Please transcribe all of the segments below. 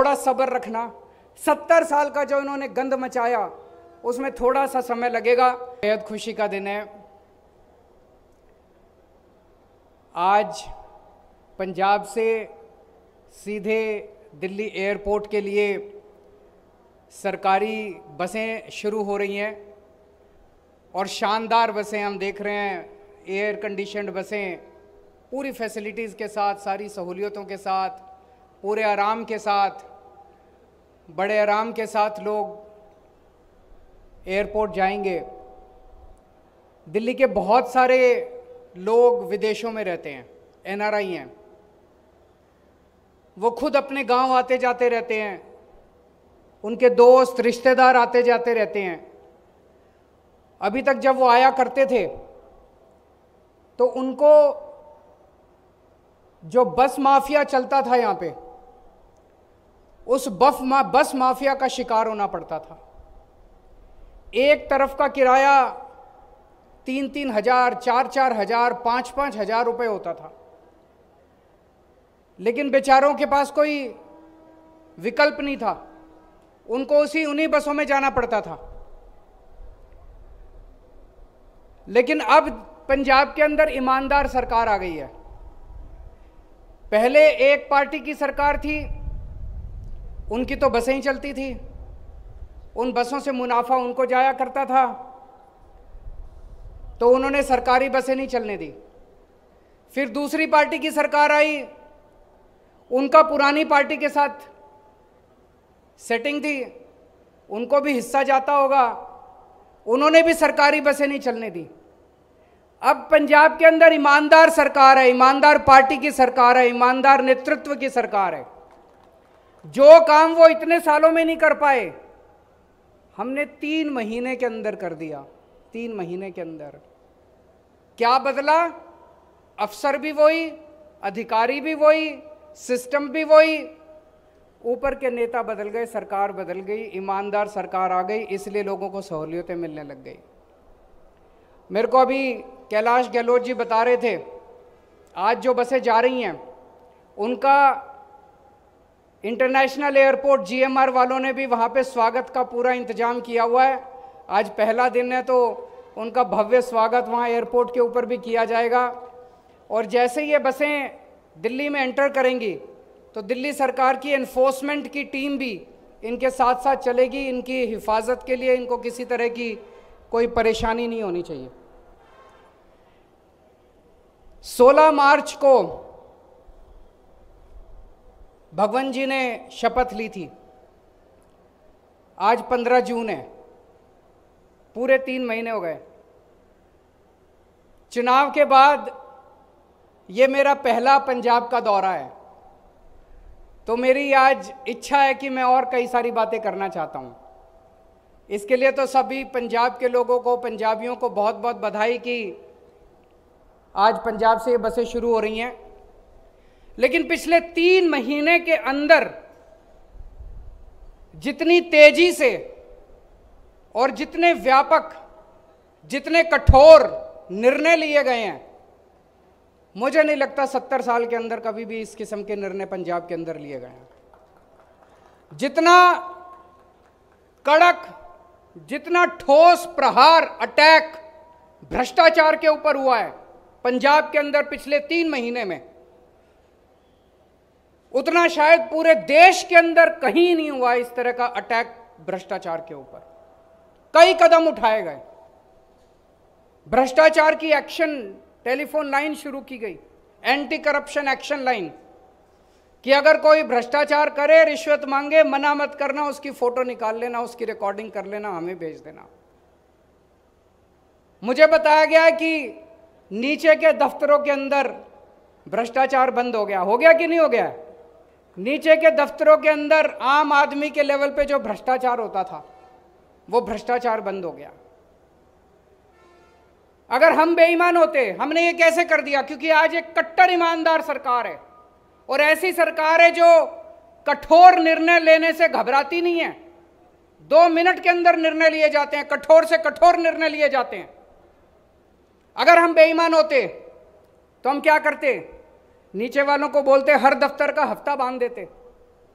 थोड़ा सब्र रखना। 70 साल का जो इन्होंने गंद मचाया उसमें थोड़ा सा समय लगेगा। बेहद खुशी का दिन है। आज पंजाब से सीधे दिल्ली एयरपोर्ट के लिए सरकारी बसें शुरू हो रही हैं और शानदार बसें हम देख रहे हैं। एयर कंडीशन्ड बसें पूरी फैसिलिटीज़ के साथ, सारी सहूलियतों के साथ, पूरे आराम के साथ, बड़े आराम के साथ लोग एयरपोर्ट जाएंगे। दिल्ली के बहुत सारे लोग विदेशों में रहते हैं, एनआरआई हैं। वो खुद अपने गांव आते जाते रहते हैं, उनके दोस्त रिश्तेदार आते जाते रहते हैं। अभी तक जब वो आया करते थे तो उनको जो बस माफिया चलता था यहाँ पे, उस बस माफिया का शिकार होना पड़ता था। एक तरफ का किराया 3-3 हजार, 4-4 हजार, 5-5 हजार रुपये होता था, लेकिन बेचारों के पास कोई विकल्प नहीं था। उनको उन्हीं बसों में जाना पड़ता था। लेकिन अब पंजाब के अंदर ईमानदार सरकार आ गई है। पहले एक पार्टी की सरकार थी, उनकी तो बसें ही चलती थी, उन बसों से मुनाफा उनको जाया करता था, तो उन्होंने सरकारी बसें नहीं चलने दी। फिर दूसरी पार्टी की सरकार आई, उनका पुरानी पार्टी के साथ सेटिंग थी, उनको भी हिस्सा जाता होगा, उन्होंने भी सरकारी बसें नहीं चलने दी। अब पंजाब के अंदर ईमानदार सरकार है, ईमानदार पार्टी की सरकार है, ईमानदार नेतृत्व की सरकार है। जो काम वो इतने सालों में नहीं कर पाए, हमने 3 महीने के अंदर कर दिया। 3 महीने के अंदर क्या बदला? अफसर भी वही, अधिकारी भी वही, सिस्टम भी वही, ऊपर के नेता बदल गए, सरकार बदल गई, ईमानदार सरकार आ गई, इसलिए लोगों को सहूलियतें मिलने लग गई। मेरे को अभी कैलाश गहलोत जी बता रहे थे, आज जो बसें जा रही हैं उनका इंटरनेशनल एयरपोर्ट जीएमआर वालों ने भी वहाँ पे स्वागत का पूरा इंतजाम किया हुआ है। आज पहला दिन है तो उनका भव्य स्वागत वहाँ एयरपोर्ट के ऊपर भी किया जाएगा। और जैसे ये बसें दिल्ली में एंटर करेंगी तो दिल्ली सरकार की एनफोर्समेंट की टीम भी इनके साथ साथ चलेगी। इनकी हिफाजत के लिए इनको किसी तरह की कोई परेशानी नहीं होनी चाहिए। 16 मार्च को भगवंत जी ने शपथ ली थी, आज 15 जून है, पूरे 3 महीने हो गए। चुनाव के बाद ये मेरा पहला पंजाब का दौरा है, तो मेरी आज इच्छा है कि मैं और कई सारी बातें करना चाहता हूँ। इसके लिए तो सभी पंजाब के लोगों को, पंजाबियों को बहुत बहुत बधाई कि आज पंजाब से ये बसें शुरू हो रही हैं। लेकिन पिछले 3 महीने के अंदर जितनी तेजी से और जितने व्यापक, जितने कठोर निर्णय लिए गए हैं, मुझे नहीं लगता 70 साल के अंदर कभी भी इस किस्म के निर्णय पंजाब के अंदर लिए गए हैं। जितना कड़क, जितना ठोस प्रहार, अटैक भ्रष्टाचार के ऊपर हुआ है पंजाब के अंदर पिछले 3 महीने में, उतना शायद पूरे देश के अंदर कहीं नहीं हुआ इस तरह का अटैक भ्रष्टाचार के ऊपर। कई कदम उठाए गए। भ्रष्टाचार की एक्शन टेलीफोन लाइन शुरू की गई, एंटी करप्शन एक्शन लाइन, कि अगर कोई भ्रष्टाचार करे, रिश्वत मांगे, मना मत करना, उसकी फोटो निकाल लेना, उसकी रिकॉर्डिंग कर लेना, हमें भेज देना। मुझे बताया गया है कि नीचे के दफ्तरों के अंदर भ्रष्टाचार बंद हो गया। हो गया कि नहीं हो गया? नीचे के दफ्तरों के अंदर आम आदमी के लेवल पे जो भ्रष्टाचार होता था वो भ्रष्टाचार बंद हो गया। अगर हम बेईमान होते, हमने ये कैसे कर दिया? क्योंकि आज एक कट्टर ईमानदार सरकार है, और ऐसी सरकार है जो कठोर निर्णय लेने से घबराती नहीं है। 2 मिनट के अंदर निर्णय लिए जाते हैं, कठोर से कठोर निर्णय लिए जाते हैं। अगर हम बेईमान होते तो हम क्या करते? नीचे वालों को बोलते, हर दफ्तर का हफ्ता बांध देते,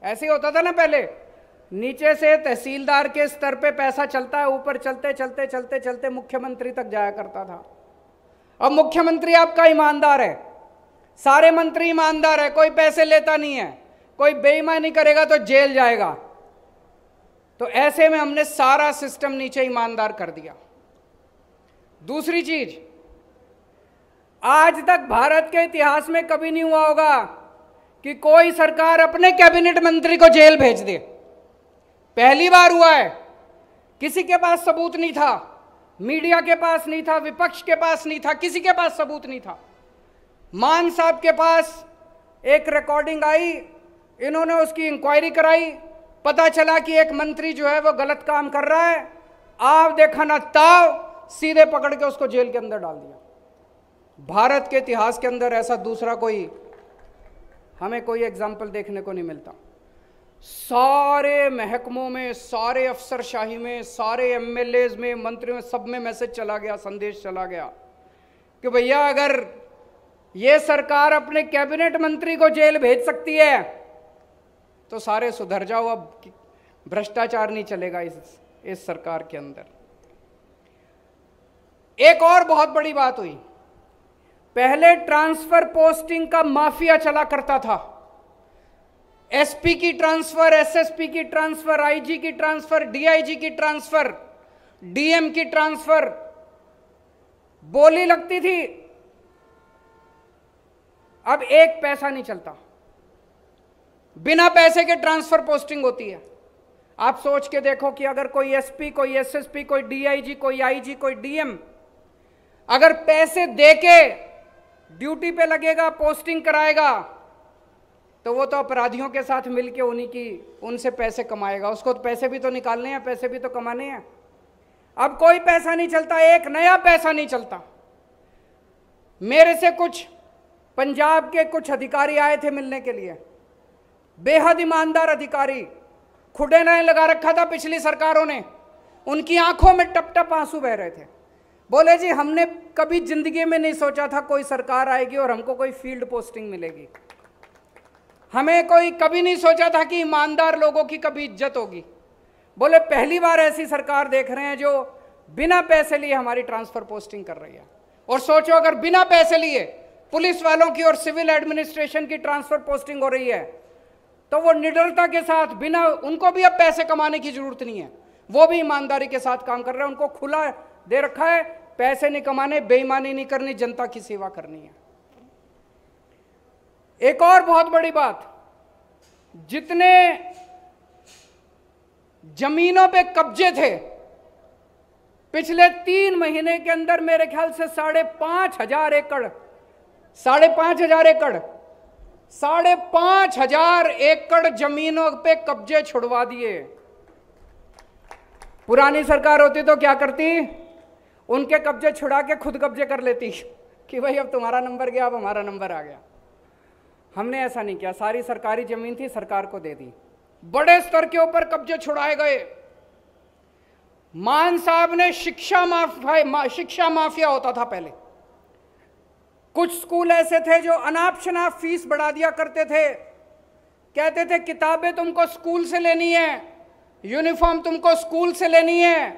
ऐसे ही होता था ना पहले, नीचे से तहसीलदार के स्तर पे पैसा चलता है, ऊपर चलते चलते चलते चलते मुख्यमंत्री तक जाया करता था। अब मुख्यमंत्री आपका ईमानदार है, सारे मंत्री ईमानदार है, कोई पैसे लेता नहीं है, कोई बेईमानी करेगा तो जेल जाएगा। तो ऐसे में हमने सारा सिस्टम नीचे ईमानदार कर दिया। दूसरी चीज, आज तक भारत के इतिहास में कभी नहीं हुआ होगा कि कोई सरकार अपने कैबिनेट मंत्री को जेल भेज दे। पहली बार हुआ है। किसी के पास सबूत नहीं था, मीडिया के पास नहीं था, विपक्ष के पास नहीं था, किसी के पास सबूत नहीं था। मान साहब के पास एक रिकॉर्डिंग आई, इन्होंने उसकी इंक्वायरी कराई, पता चला कि एक मंत्री जो है वो गलत काम कर रहा है, आप देखा ना ताव, सीधे पकड़ के उसको जेल के अंदर डाल दिया। भारत के इतिहास के अंदर ऐसा दूसरा कोई हमें कोई एग्जाम्पल देखने को नहीं मिलता। सारे महकमों में, सारे अफसरशाही में, सारे एमएलएज में, मंत्रियों में, सब में मैसेज चला गया, संदेश चला गया कि भैया अगर ये सरकार अपने कैबिनेट मंत्री को जेल भेज सकती है तो सारे सुधर जाओ, अब भ्रष्टाचार नहीं चलेगा इस सरकार के अंदर। एक और बहुत बड़ी बात हुई, पहले ट्रांसफर पोस्टिंग का माफिया चला करता था। एसपी की ट्रांसफर, एसएसपी की ट्रांसफर, आईजी की ट्रांसफर, डीआईजी की ट्रांसफर, डीएम की ट्रांसफर, बोली लगती थी। अब एक पैसा नहीं चलता, बिना पैसे के ट्रांसफर पोस्टिंग होती है। आप सोच के देखो कि अगर कोई एसपी, कोई एसएसपी, कोई डीआईजी, कोई आईजी, कोई डीएम अगर पैसे देके ड्यूटी पे लगेगा, पोस्टिंग कराएगा, तो वो तो अपराधियों के साथ मिलके उनसे पैसे कमाएगा। उसको तो पैसे भी तो निकालने हैं, पैसे भी तो कमाने हैं। अब कोई पैसा नहीं चलता, एक नया पैसा नहीं चलता। मेरे से कुछ पंजाब के कुछ अधिकारी आए थे मिलने के लिए, बेहद ईमानदार अधिकारी, खुडे ने लगा रखा था पिछली सरकारों ने, उनकी आंखों में टप टप आंसू बह रहे थे। बोले जी हमने कभी जिंदगी में नहीं सोचा था कोई सरकार आएगी और हमको कोई फील्ड पोस्टिंग मिलेगी, हमें कोई कभी नहीं सोचा था कि ईमानदार लोगों की कभी इज्जत होगी। बोले पहली बार ऐसी सरकार देख रहे हैं जो बिना पैसे लिए हमारी ट्रांसफर पोस्टिंग कर रही है। और सोचो अगर बिना पैसे लिए पुलिस वालों की और सिविल एडमिनिस्ट्रेशन की ट्रांसफर पोस्टिंग हो रही है तो वो निडरता के साथ, बिना, उनको भी अब पैसे कमाने की जरूरत नहीं है, वो भी ईमानदारी के साथ काम कर रहे हैं। उनको खुला दे रखा है, पैसे नहीं कमाने, बेईमानी नहीं करनी, जनता की सेवा करनी है। एक और बहुत बड़ी बात, जितने जमीनों पे कब्जे थे पिछले 3 महीने के अंदर मेरे ख्याल से 5,500 एकड़ 5,500 एकड़ जमीनों पे कब्जे छुड़वा दिए। पुरानी सरकार होती तो क्या करती, उनके कब्जे छुड़ा के खुद कब्जे कर लेती कि भाई अब तुम्हारा नंबर गया, अब हमारा नंबर आ गया। हमने ऐसा नहीं किया, सारी सरकारी जमीन थी सरकार को दे दी। बड़े स्तर के ऊपर कब्जे छुड़ाए गए। मान साहब ने शिक्षा माफिया होता था पहले। कुछ स्कूल ऐसे थे जो अनाप शनाप फीस बढ़ा दिया करते थे, कहते थे किताबें तुमको स्कूल से लेनी है, यूनिफॉर्म तुमको स्कूल से लेनी है।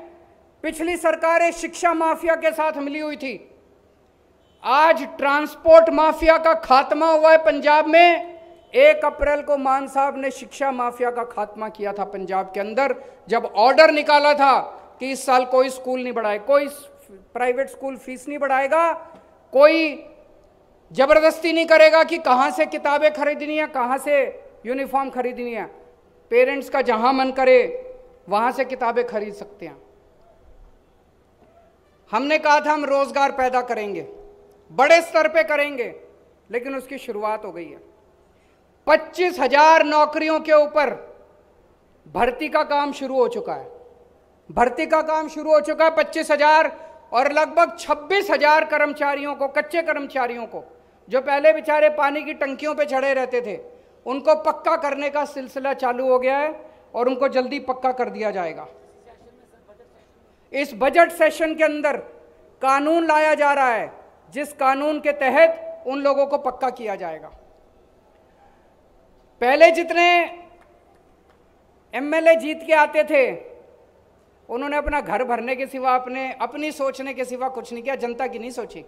पिछली सरकारें शिक्षा माफिया के साथ मिली हुई थी। आज ट्रांसपोर्ट माफिया का खात्मा हुआ है पंजाब में। 1 अप्रैल को मान साहब ने शिक्षा माफिया का खात्मा किया था पंजाब के अंदर, जब ऑर्डर निकाला था कि इस साल कोई स्कूल नहीं बढ़ाए, कोई प्राइवेट स्कूल फीस नहीं बढ़ाएगा, कोई जबरदस्ती नहीं करेगा कि कहां से किताबें खरीदनी है, कहां से यूनिफॉर्म खरीदनी है। पेरेंट्स का जहां मन करे वहां से किताबें खरीद सकते हैं। हमने कहा था हम रोजगार पैदा करेंगे, बड़े स्तर पे करेंगे, लेकिन उसकी शुरुआत हो गई है। 25,000 नौकरियों के ऊपर भर्ती का काम शुरू हो चुका है। 25,000 और लगभग 26,000 कर्मचारियों को, कच्चे कर्मचारियों को, जो पहले बेचारे पानी की टंकियों पे चढ़े रहते थे, उनको पक्का करने का सिलसिला चालू हो गया है और उनको जल्दी पक्का कर दिया जाएगा। इस बजट सेशन के अंदर कानून लाया जा रहा है जिस कानून के तहत उन लोगों को पक्का किया जाएगा। पहले जितने एमएलए जीत के आते थे, उन्होंने अपना घर भरने के सिवा, अपनी सोचने के सिवा कुछ नहीं किया, जनता की नहीं सोची।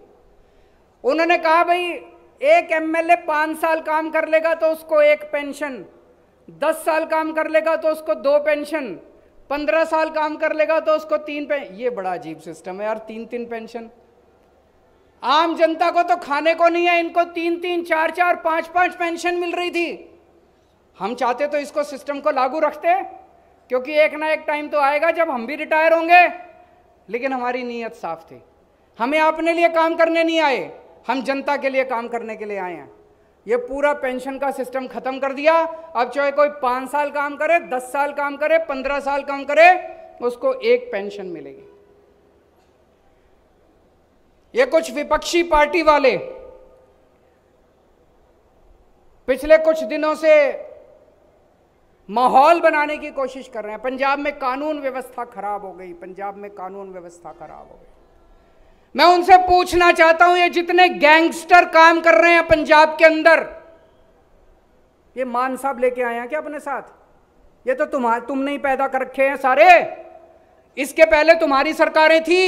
उन्होंने कहा भाई एक एमएलए 5 साल काम कर लेगा तो उसको 1 पेंशन, 10 साल काम कर लेगा तो उसको 2 पेंशन, 15 साल काम कर लेगा तो उसको 3 पेंशन। ये बड़ा अजीब सिस्टम है यार, 3-3 पेंशन। आम जनता को तो खाने को नहीं है, इनको 3-3, 4-4, 5-5 पेंशन मिल रही थी। हम चाहते तो इसको सिस्टम को लागू रखते, क्योंकि एक ना एक टाइम तो आएगा जब हम भी रिटायर होंगे। लेकिन हमारी नीयत साफ थी, हमें अपने लिए काम करने नहीं आए, हम जनता के लिए काम करने के लिए आए हैं। ये पूरा पेंशन का सिस्टम खत्म कर दिया। अब चाहे कोई 5 साल काम करे, 10 साल काम करे, 15 साल काम करे, उसको 1 पेंशन मिलेगी। ये कुछ विपक्षी पार्टी वाले पिछले कुछ दिनों से माहौल बनाने की कोशिश कर रहे हैं। पंजाब में कानून व्यवस्था खराब हो गई, पंजाब में कानून व्यवस्था खराब हो गई। मैं उनसे पूछना चाहता हूं, ये जितने गैंगस्टर काम कर रहे हैं पंजाब के अंदर, ये मान साहब लेके आए हैं क्या अपने साथ? ये तो तुमने ही पैदा कर रखे हैं सारे। इसके पहले तुम्हारी सरकारें थी,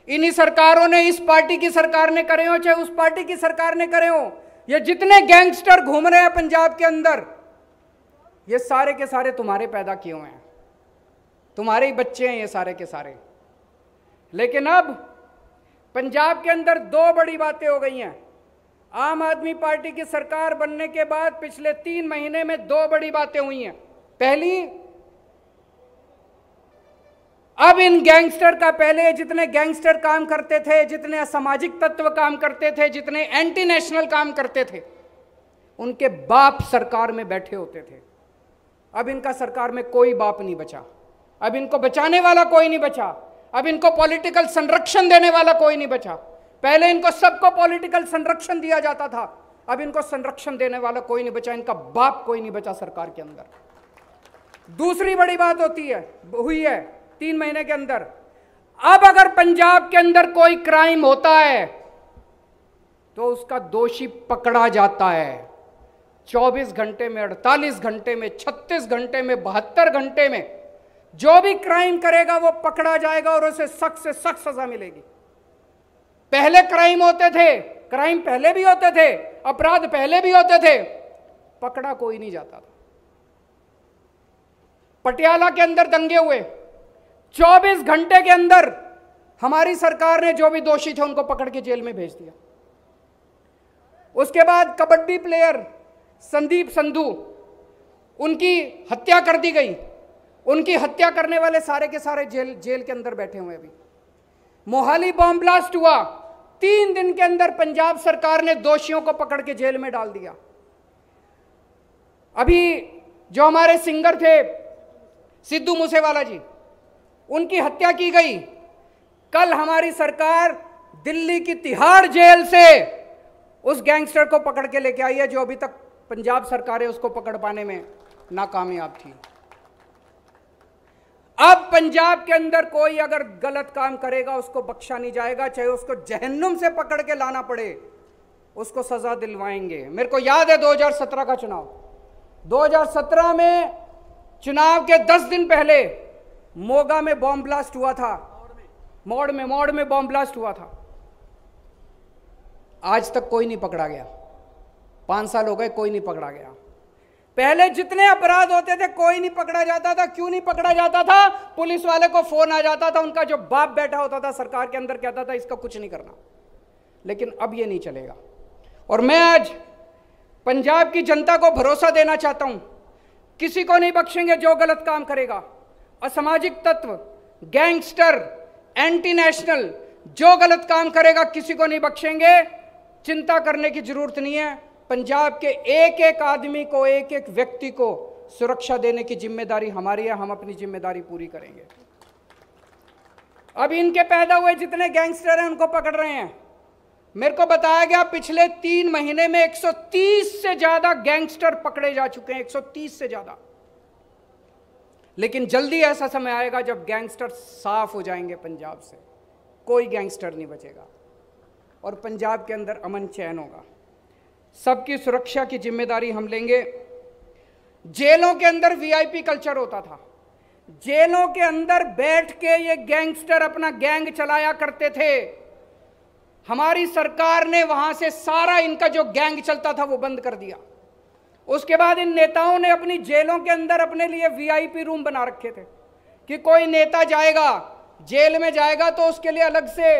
इन्हीं सरकारों ने, इस पार्टी की सरकार ने करे हो चाहे उस पार्टी की सरकार ने करे हो, ये जितने गैंगस्टर घूम रहे हैं पंजाब के अंदर, ये सारे के सारे तुम्हारे पैदा किए हुए हैं, तुम्हारे ही बच्चे हैं ये सारे के सारे। लेकिन अब पंजाब के अंदर 2 बड़ी बातें हो गई हैं। आम आदमी पार्टी की सरकार बनने के बाद पिछले 3 महीने में 2 बड़ी बातें हुई हैं। पहली, अब इन गैंगस्टर का, पहले जितने गैंगस्टर काम करते थे, जितने असामाजिक तत्व काम करते थे, जितने एंटी नेशनल काम करते थे, उनके बाप सरकार में बैठे होते थे। अब इनका सरकार में कोई बाप नहीं बचा, अब इनको बचाने वाला कोई नहीं बचा, अब इनको पॉलिटिकल संरक्षण देने वाला कोई नहीं बचा। पहले इनको सबको पॉलिटिकल संरक्षण दिया जाता था, अब इनको संरक्षण देने वाला कोई नहीं बचा, इनका बाप कोई नहीं बचा सरकार के अंदर। दूसरी बड़ी बात हुई है 3 महीने के अंदर, अब अगर पंजाब के अंदर कोई क्राइम होता है तो उसका दोषी पकड़ा जाता है। 24 घंटे में, 48 घंटे में, 36 घंटे में, 72 घंटे में जो भी क्राइम करेगा वो पकड़ा जाएगा और उसे सख्त से सख्त सजा मिलेगी। पहले क्राइम होते थे, क्राइम पहले भी होते थे, अपराध पहले भी होते थे, पकड़ा कोई नहीं जाता था। पटियाला के अंदर दंगे हुए, 24 घंटे के अंदर हमारी सरकार ने जो भी दोषी थे उनको पकड़ के जेल में भेज दिया। उसके बाद कबड्डी प्लेयर संदीप संधू, उनकी हत्या कर दी गई। उनकी हत्या करने वाले सारे के सारे जेल के अंदर बैठे हुए। अभी मोहाली बॉम्ब ब्लास्ट हुआ, 3 दिन के अंदर पंजाब सरकार ने दोषियों को पकड़ के जेल में डाल दिया। अभी जो हमारे सिंगर थे सिद्धू मूसेवाला जी, उनकी हत्या की गई। कल हमारी सरकार दिल्ली की तिहाड़ जेल से उस गैंगस्टर को पकड़ के लेके आई है जो अभी तक पंजाब सरकार है उसको पकड़ पाने में नाकामयाब थी। अब पंजाब के अंदर कोई अगर गलत काम करेगा उसको बख्शा नहीं जाएगा, चाहे उसको जहन्नुम से पकड़ के लाना पड़े, उसको सजा दिलवाएंगे। मेरे को याद है 2017 का चुनाव, 2017 में चुनाव के 10 दिन पहले मोगा में बॉम्ब ब्लास्ट हुआ था, मौड़ में बॉम्ब ब्लास्ट हुआ था। आज तक कोई नहीं पकड़ा गया, 5 साल हो गए कोई नहीं पकड़ा गया। पहले जितने अपराध होते थे कोई नहीं पकड़ा जाता था। क्यों नहीं पकड़ा जाता था? पुलिस वाले को फोन आ जाता था, उनका जो बाप बैठा होता था सरकार के अंदर कहता था इसका कुछ नहीं करना। लेकिन अब ये नहीं चलेगा। और मैं आज पंजाब की जनता को भरोसा देना चाहता हूं, किसी को नहीं बख्शेंगे जो गलत काम करेगा। असामाजिक तत्व, गैंगस्टर, एंटी नेशनल जो गलत काम करेगा किसी को नहीं बख्शेंगे। चिंता करने की जरूरत नहीं है। पंजाब के एक एक आदमी को, एक एक व्यक्ति को सुरक्षा देने की जिम्मेदारी हमारी है। हम अपनी जिम्मेदारी पूरी करेंगे। अब इनके पैदा हुए जितने गैंगस्टर हैं उनको पकड़ रहे हैं। मेरे को बताया गया पिछले 3 महीने में 130 से ज्यादा गैंगस्टर पकड़े जा चुके हैं, 130 से ज्यादा। लेकिन जल्दी ऐसा समय आएगा जब गैंगस्टर साफ हो जाएंगे पंजाब से, कोई गैंगस्टर नहीं बचेगा और पंजाब के अंदर अमन चैन होगा। सबकी सुरक्षा की जिम्मेदारी हम लेंगे। जेलों के अंदर वीआईपी कल्चर होता था, जेलों के अंदर बैठ के ये गैंगस्टर अपना गैंग चलाया करते थे। हमारी सरकार ने वहां से सारा इनका जो गैंग चलता था वो बंद कर दिया। उसके बाद इन नेताओं ने अपनी जेलों के अंदर अपने लिए वीआईपी रूम बना रखे थे कि कोई नेता जाएगा, जेल में जाएगा तो उसके लिए अलग से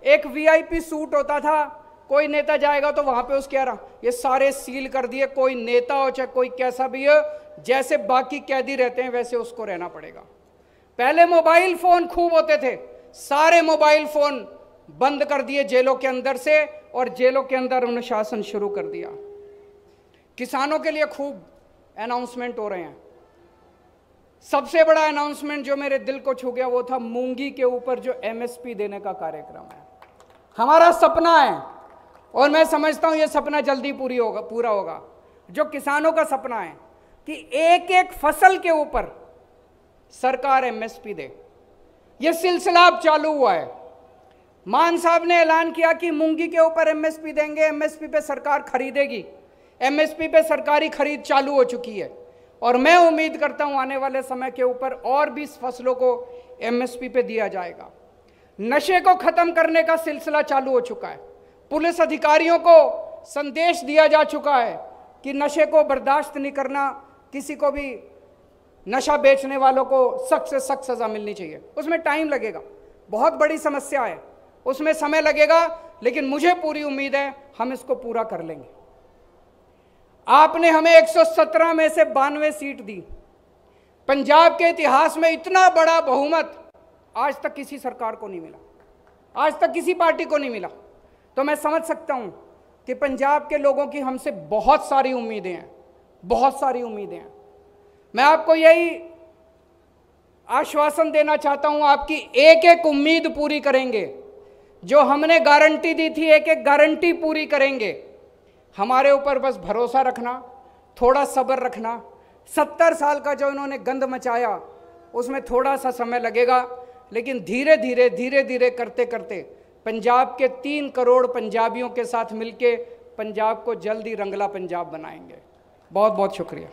एक वीआईपी सूट होता था। कोई नेता जाएगा तो वहां पे उसके ये सारे सील कर दिए। कोई नेता हो चाहे कोई कैसा भी हो, जैसे बाकी कैदी रहते हैं वैसे उसको रहना पड़ेगा। पहले मोबाइल फोन खूब होते थे, सारे मोबाइल फोन बंद कर दिए जेलों के अंदर से, और जेलों के अंदर अनुशासन शुरू कर दिया। किसानों के लिए खूब अनाउंसमेंट हो रहे हैं। सबसे बड़ा अनाउंसमेंट जो मेरे दिल को छू गया वो था मूंगी के ऊपर जो एमएसपी देने का कार्यक्रम है। हमारा सपना है और मैं समझता हूं यह सपना जल्दी पूरा होगा। जो किसानों का सपना है कि एक एक फसल के ऊपर सरकार एमएसपी दे, यह सिलसिला अब चालू हुआ है। मान साहब ने ऐलान किया कि मूंगी के ऊपर एमएसपी देंगे, एमएसपी पे सरकार खरीदेगी। एमएसपी पे सरकारी खरीद चालू हो चुकी है और मैं उम्मीद करता हूं आने वाले समय के ऊपर और भी फसलों को एमएसपी पे दिया जाएगा। नशे को खत्म करने का सिलसिला चालू हो चुका है। पुलिस अधिकारियों को संदेश दिया जा चुका है कि नशे को बर्दाश्त नहीं करना, किसी को भी नशा बेचने वालों को सख्त से सख्त सजा मिलनी चाहिए। उसमें टाइम लगेगा, बहुत बड़ी समस्या है, उसमें समय लगेगा, लेकिन मुझे पूरी उम्मीद है हम इसको पूरा कर लेंगे। आपने हमें 117 में से 92 सीट दी। पंजाब के इतिहास में इतना बड़ा बहुमत आज तक किसी सरकार को नहीं मिला, आज तक किसी पार्टी को नहीं मिला। तो मैं समझ सकता हूं कि पंजाब के लोगों की हमसे बहुत सारी उम्मीदें हैं, बहुत सारी उम्मीदें हैं। मैं आपको यही आश्वासन देना चाहता हूं, आपकी एक एक उम्मीद पूरी करेंगे। जो हमने गारंटी दी थी, एक एक गारंटी पूरी करेंगे। हमारे ऊपर बस भरोसा रखना, थोड़ा सब्र रखना। 70 साल का जो इन्होंने गंद मचाया उसमें थोड़ा सा समय लगेगा, लेकिन धीरे धीरे करते करते पंजाब के 3 करोड़ पंजाबियों के साथ मिलके पंजाब को जल्दी रंगला पंजाब बनाएंगे। बहुत बहुत शुक्रिया।